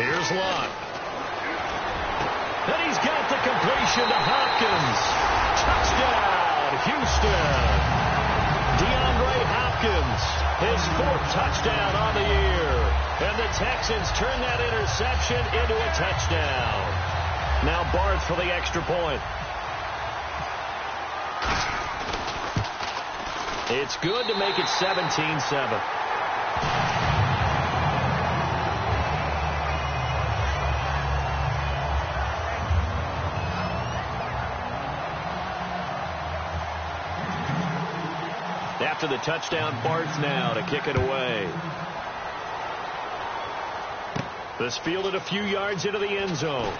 Here's Locke. And he's got the completion to Hopkins. Touchdown, Houston. DeAndre Hopkins, his 4th touchdown on the year. And the Texans turn that interception into a touchdown. Now Barth for the extra point. It's good to make it 17-7. After the touchdown, Barth now to kick it away. This fielded a few yards into the end zone.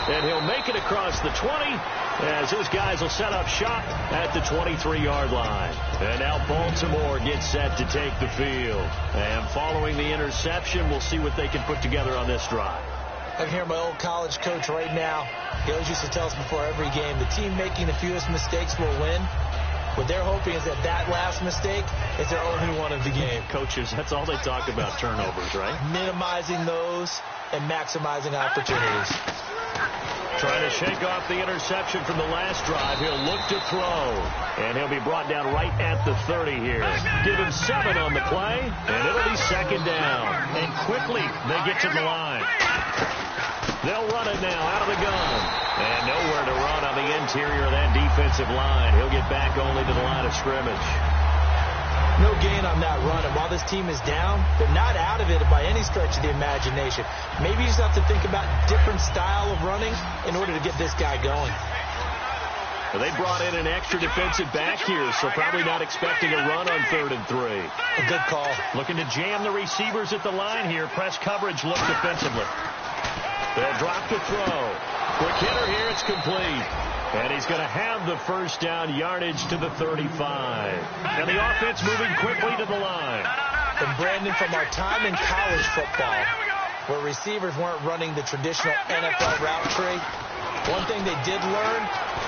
And he'll make it across the 20 as his guys will set up shop at the 23-yard line. And now Baltimore gets set to take the field. And following the interception, we'll see what they can put together on this drive. I can hear my old college coach right now. He always used to tell us before every game, the team making the fewest mistakes will win. What they're hoping is that that last mistake is their only one of the game. Coaches, that's all they talk about, turnovers, right? Minimizing those and maximizing opportunities. Trying to shake off the interception from the last drive. He'll look to throw. And he'll be brought down right at the 30 here. Give him 7 on the play, and it'll be second down. And quickly, they get to the line. They'll run it now out of the gun. And nowhere to run on the interior of that defensive line. He'll get back only to the line of scrimmage. No gain on that run, and while this team is down, they're not out of it by any stretch of the imagination. Maybe you just have to think about different style of running in order to get this guy going. Well, they brought in an extra defensive back here, so probably not expecting a run on 3rd and 3. A good call. Looking to jam the receivers at the line here. Press coverage look defensively. They'll drop the throw. Quick hitter here, it's complete. And he's going to have the first down yardage to the 35. And the offense moving quickly to the line. And Brandon, from our time in college football, where receivers weren't running the traditional NFL route tree, one thing they did learn,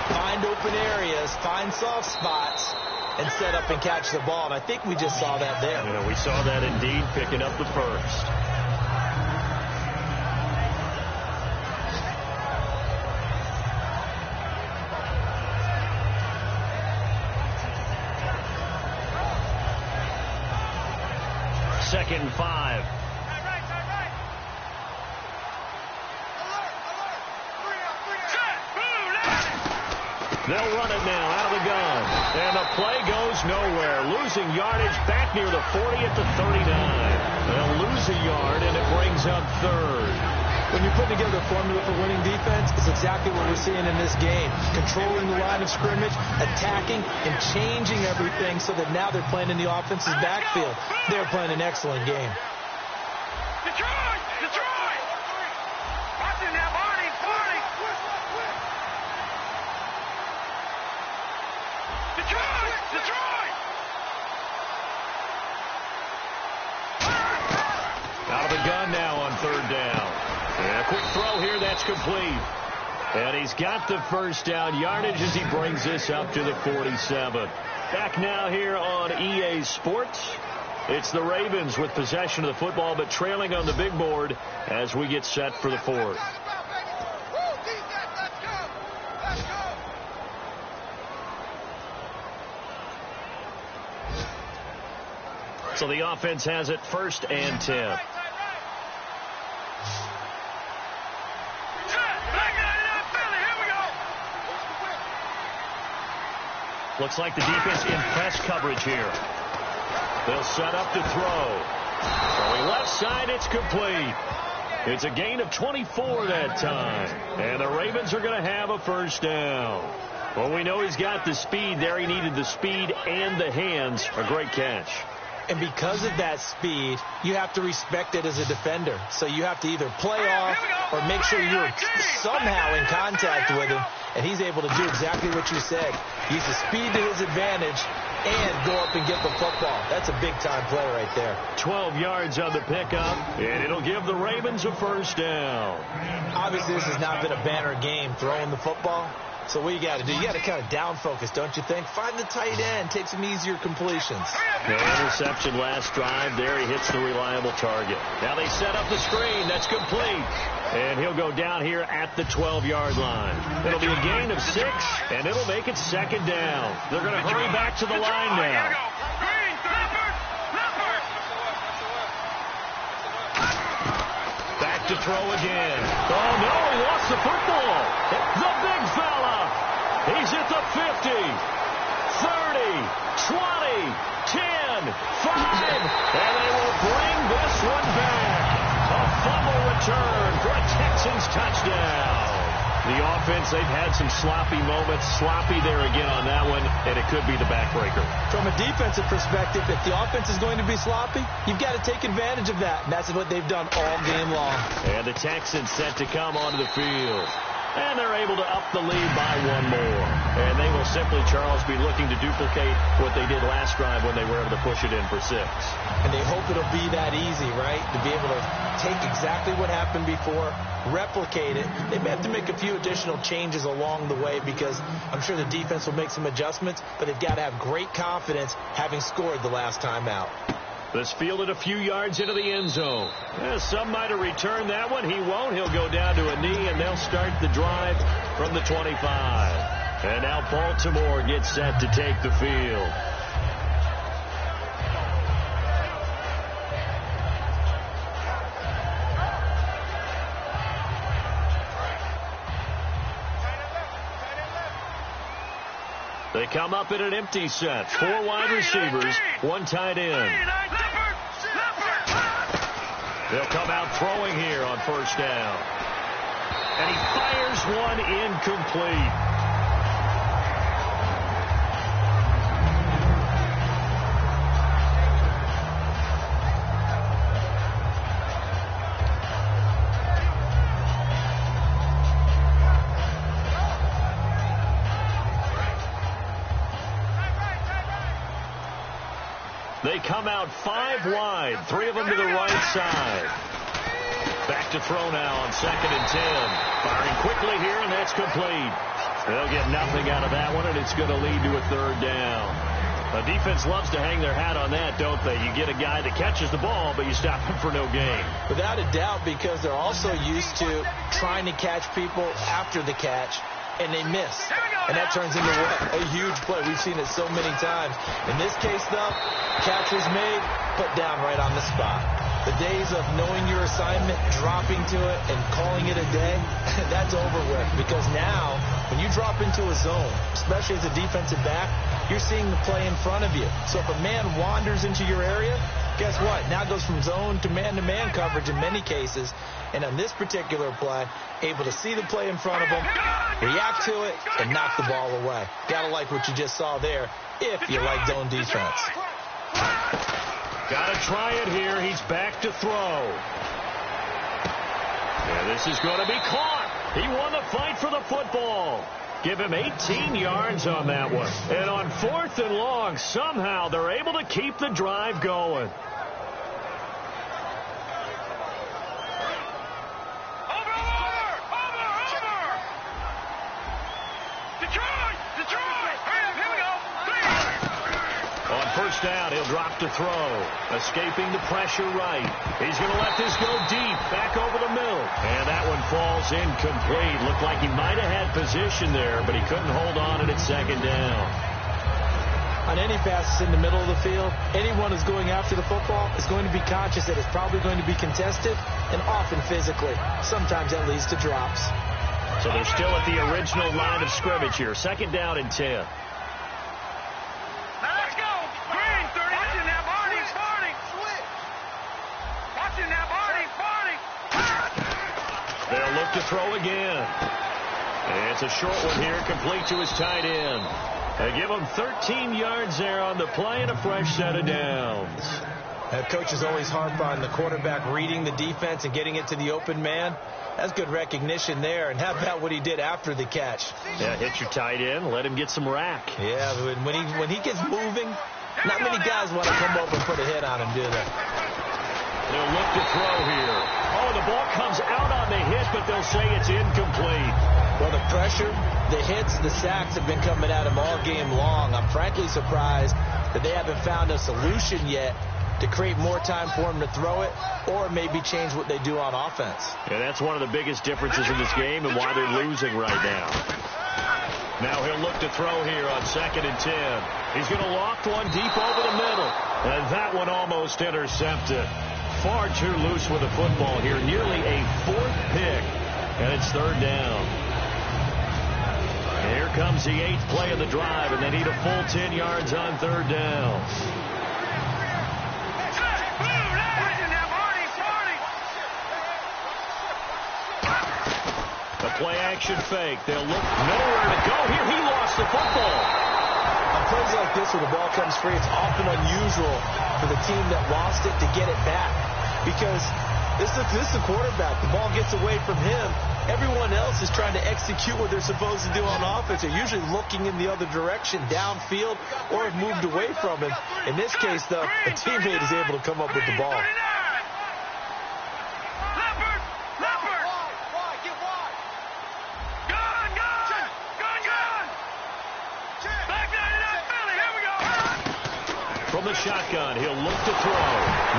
find open areas, find soft spots, and set up and catch the ball. And I think we just saw that there. Yeah, we saw that indeed, picking up the first. Second and 5. They'll run it now out of the gun. And the play goes nowhere. Losing yardage back near the 40 at the 39. They'll lose a yard, and it brings up 3rd. When you put together a formula for winning defense, it's exactly what we're seeing in this game. Controlling the line of scrimmage, attacking, and changing everything so that now they're playing in the offense's backfield. They're playing an excellent game. Detroit! Detroit! Watch it now, Barney! Barney! Detroit! Detroit! Out of the gun now on 3rd down. And a quick throw here, that's complete. And he's got the first down yardage as he brings this up to the 47. Back now here on EA Sports. It's the Ravens with possession of the football, but trailing on the big board as we get set for the 4th. So the offense has it 1st and 10. Looks like the defense in press coverage here. They'll set up to throw. Throwing left side, it's complete. It's a gain of 24 that time. And the Ravens are going to have a first down. Well, we know he's got the speed there. He needed the speed and the hands. A great catch. And because of that speed, you have to respect it as a defender. So you have to either play off or make sure you're somehow in contact with him. And he's able to do exactly what you said. Use the speed to his advantage and go up and get the football. That's a big-time play right there. 12 yards on the pickup, and it'll give the Ravens a first down. Obviously, this has not been a banner game throwing the football. So what you got to do, you got to kind of down focus, don't you think? Find the tight end, take some easier completions. The interception last drive there. He hits the reliable target. Now they set up the screen. That's complete. And he'll go down here at the 12-yard line. It'll be a gain of 6, and it'll make it second down. They're going to hurry back to the line now. Back to throw again. Oh, no, he lost the football. The big fella. He's at the 50, 30, 20, 10, 5, and they will bring this one back. A fumble return for a Texans touchdown. The offense, they've had some sloppy moments. Sloppy there again on that one, and it could be the backbreaker. From a defensive perspective, if the offense is going to be sloppy, you've got to take advantage of that. And that's what they've done all game long. And the Texans set to come onto the field. And they're able to up the lead by one more. And they will simply, Charles, be looking to duplicate what they did last drive when they were able to push it in for 6. And they hope it'll be that easy, right? To be able to take exactly what happened before, replicate it. They may have to make a few additional changes along the way because I'm sure the defense will make some adjustments, but they've got to have great confidence having scored the last time out. This fielded a few yards into the end zone. Some might have returned that one. He won't. He'll go down to a knee, and they'll start the drive from the 25. And now Baltimore gets set to take the field. They come up in an empty set. 4 wide receivers, 1 tight end. They'll come out throwing here on first down. And he fires one incomplete. They come out 5 wide, 3 of them to the right side. Back to throw now on 2nd and 10. Firing quickly here, and that's complete. They'll get nothing out of that one, and it's going to lead to a 3rd down. The defense loves to hang their hat on that, don't they? You get a guy that catches the ball, but you stop him for no gain. Without a doubt, because they're also used to trying to catch people after the catch, and they miss. And that turns into what? A huge play. We've seen it so many times. In this case, though, catch was made, put down right on the spot. The days of knowing your assignment, dropping to it, and calling it a day, that's over with. Because now, when you drop into a zone, especially as a defensive back, you're seeing the play in front of you. So if a man wanders into your area, guess what? Now it goes from zone to man-to-man coverage in many cases. And on this particular play, able to see the play in front of him, react to it, and knock the ball away. Gotta like what you just saw there if you like zone defense. Gotta try it here. He's back to throw. And this is going to be caught. He won the fight for the football. Give him 18 yards on that one. And on 4th and long, somehow they're able to keep the drive going. First down, he'll drop to throw. Escaping the pressure right. He's going to let this go deep, back over the middle. And that one falls incomplete. Looked like he might have had position there, but he couldn't hold on at 2nd down. On any passes in the middle of the field, anyone who's going after the football is going to be conscious that it's probably going to be contested, and often physically. Sometimes that leads to drops. So they're still at the original line of scrimmage here. 2nd down and 10. They'll look to throw again. And it's a short one here, complete to his tight end. They give him 13 yards there on the play and a fresh set of downs. Coaches always harp on the quarterback reading the defense and getting it to the open man. That's good recognition there. And how about what he did after the catch? Yeah, hit your tight end, let him get some rack. Yeah, when he gets moving, not many guys want to come over and put a hit on him, do they? They'll look to throw here. Oh, the ball comes out on the hit, but they'll say it's incomplete. Well, the pressure, the hits, the sacks have been coming at him all game long. I'm frankly surprised that they haven't found a solution yet to create more time for him to throw it or maybe change what they do on offense. Yeah, that's one of the biggest differences in this game and why they're losing right now. Now he'll look to throw here on 2nd and 10. He's going to loft one deep over the middle. And that one almost intercepted. Far too loose with the football here. Nearly a 4th pick. And it's 3rd down. And here comes the 8th play of the drive, and they need a full 10 yards on 3rd down. A Play-action fake. They'll look nowhere to go here. He lost the football. On plays like this where the ball comes free, it's often unusual for the team that lost it to get it back. Because this is the quarterback. The ball gets away from him. Everyone else is trying to execute what they're supposed to do on offense. They're usually looking in the other direction, downfield, or have moved away from him. In this case, though, a teammate is able to come up with the ball. From the shotgun, he'll look to throw.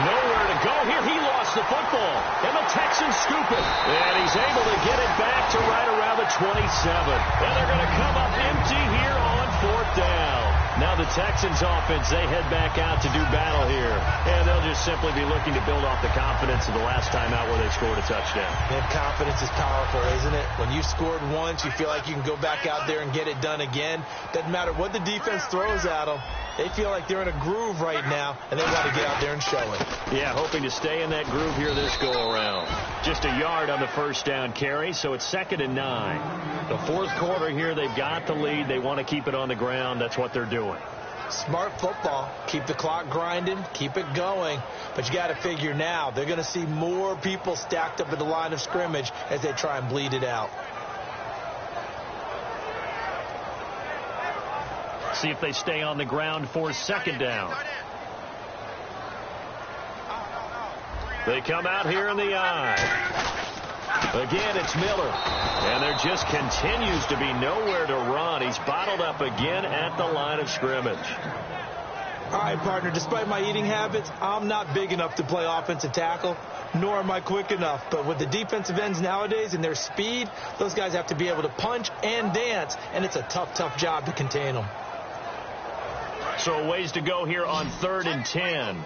Nowhere to go here. He lost the football. And the Texans scoop it. And he's able to get it back to right around the 27. And they're going to come up empty here on 4th down. Now the Texans offense, they head back out to do battle here. And they'll just simply be looking to build off the confidence of the last time out where they scored a touchdown. And confidence is powerful, isn't it? When you scored once, you feel like you can go back out there and get it done again. Doesn't matter what the defense throws at them. They feel like they're in a groove right now, and they want to get out there and show it. Yeah, hoping to stay in that groove here this go-around. Just a yard on the first down carry, so it's 2nd and 9. The 4th quarter here, they've got the lead. They want to keep it on the ground. That's what they're doing. Smart football. Keep the clock grinding. Keep it going. But you got to figure now, they're going to see more people stacked up at the line of scrimmage as they try and bleed it out. See if they stay on the ground for 2nd down. They come out here in the eye. Again, it's Miller. And there just continues to be nowhere to run. He's bottled up again at the line of scrimmage. All right, partner, despite my eating habits, I'm not big enough to play offensive tackle, nor am I quick enough. But with the defensive ends nowadays and their speed, those guys have to be able to punch and dance, and it's a tough, tough job to contain them. So a ways to go here on 3rd and 10.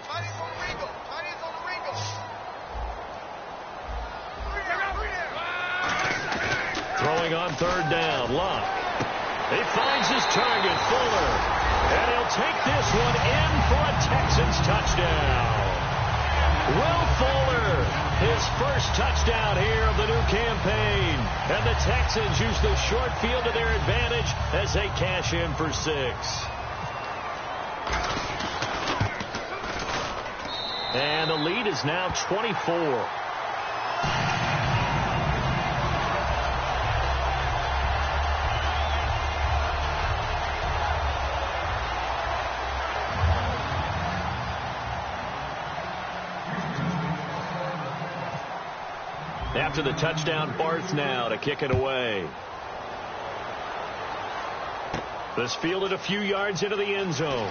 Throwing on 3rd down, Luck. He finds his target, Fuller. And he'll take this one in for a Texans touchdown. Will Fuller, his first touchdown here of the new campaign. And the Texans use the short field to their advantage as they cash in for 6. And the lead is now 24. After the touchdown, Barth now to kick it away. This fielded a few yards into the end zone.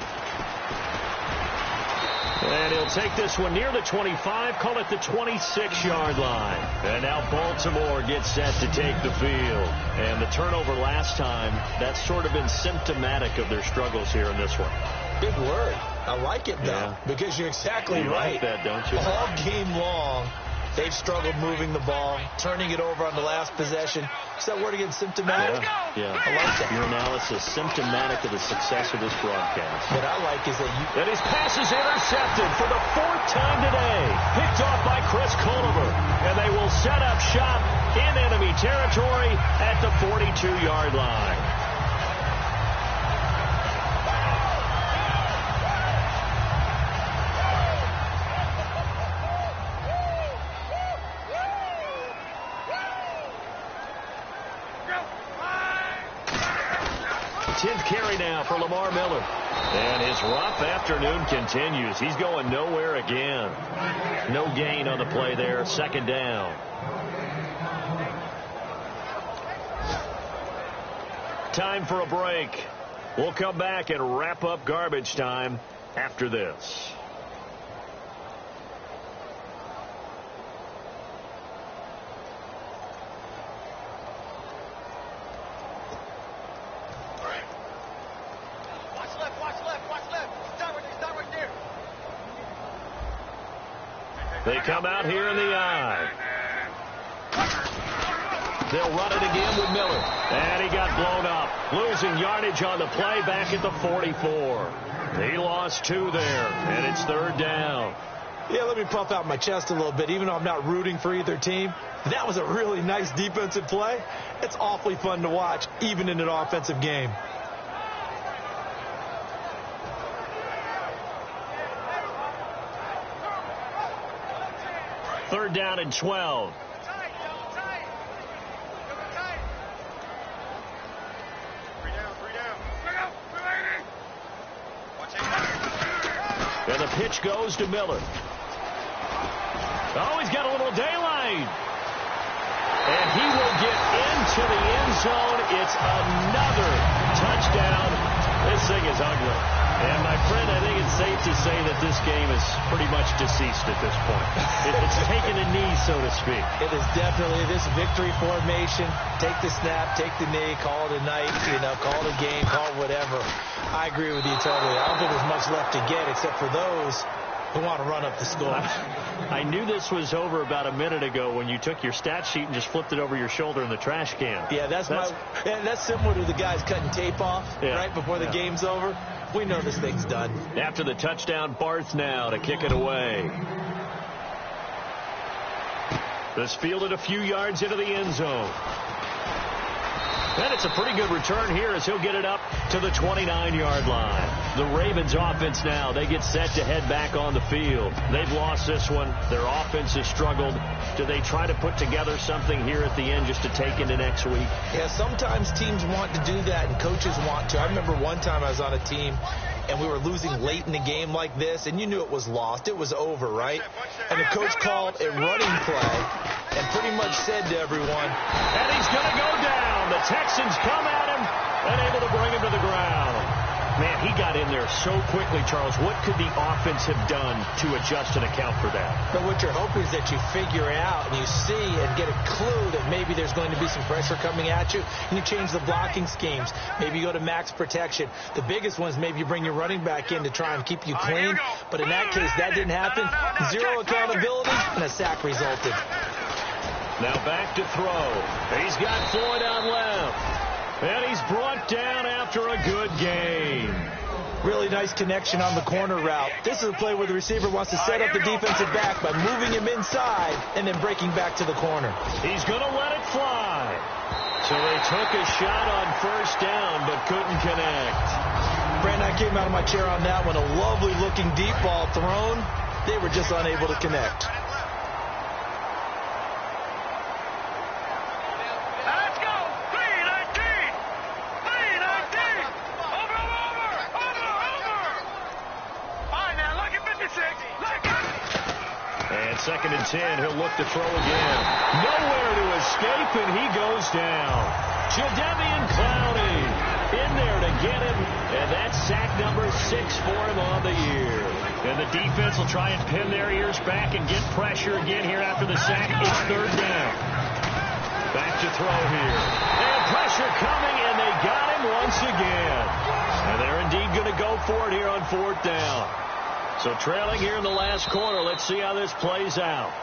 And he'll take this one near the 25, call it the 26-yard line. And now Baltimore gets set to take the field. And the turnover last time, that's sort of been symptomatic of their struggles here in this one. Big word. I like it, though, because you're exactly right. You like that, don't you? All game long, they've struggled moving the ball, turning it over on the last possession. Is that word again, symptomatic? Yeah. I like that. Your analysis, symptomatic of the success of this broadcast. What I like is that And his pass is intercepted for the 4th time today. Picked off by Chris Culliver. And they will set up shop in enemy territory at the 42-yard line. Carry now for Lamar Miller. And his rough afternoon continues. He's going nowhere again. No gain on the play there. 2nd down. Time for a break. We'll come back and wrap up garbage time after this. They come out here in the eye. They'll run it again with Miller. And he got blown up. Losing yardage on the play back at the 44. He lost 2 there. And it's 3rd down. Yeah, let me puff out my chest a little bit, even though I'm not rooting for either team. That was a really nice defensive play. It's awfully fun to watch, even in an offensive game. Third down and 12. And the pitch goes to Miller. Oh, he's got a little daylight. And he will get into the end zone. It's another touchdown. This thing is ugly. And, my friend, I think it's safe to say that this game is pretty much deceased at this point. It's taken a knee, so to speak. It is definitely this victory formation. Take the snap, take the knee, call it a night, call it a game, call it whatever. I agree with you totally. I don't think there's much left to get except for those who want to run up the score. I knew this was over about a minute ago when you took your stat sheet and just flipped it over your shoulder in the trash can. Yeah, that's similar to the guys cutting tape off right before the game's over. We know this thing's done. After the touchdown, Barth now to kick it away. This fielded a few yards into the end zone. And it's a pretty good return here as he'll get it up to the 29-yard line. The Ravens offense now, they get set to head back on the field. They've lost this one. Their offense has struggled. Do they try to put together something here at the end just to take into next week? Yeah, sometimes teams want to do that and coaches want to. I remember one time I was on a team and we were losing late in the game like this, and you knew it was lost. It was over, right? And the coach called a running play and pretty much said to everyone, and he's going to go down. The Texans come at him and able to bring him to the ground. Man, he got in there so quickly, Charles. What could the offense have done to adjust and account for that? But what you're hoping is that you figure it out and you see and get a clue that maybe there's going to be some pressure coming at you, and you change the blocking schemes. Maybe you go to max protection. The biggest one is maybe you bring your running back in to try and keep you clean. But in that case, that didn't happen. Zero accountability, and a sack resulted. Now back to throw. He's got Floyd on left. And he's brought down after a good game. Really nice connection on the corner route. This is a play where the receiver wants to set up the defensive back by moving him inside and then breaking back to the corner. He's going to let it fly. So they took a shot on first down but couldn't connect. Brandon, I came out of my chair on that one. A lovely-looking deep ball thrown. They were just unable to connect. Second and 10, he'll look to throw again. Nowhere to escape, and he goes down. Jadeveon Clowney in there to get him, and that's sack number 6 for him on the year. And the defense will try and pin their ears back and get pressure again here after the sack. It's third down. Back to throw here. And pressure coming, and they got him once again. And they're indeed going to go for it here on fourth down. So trailing here in the last quarter, let's see how this plays out.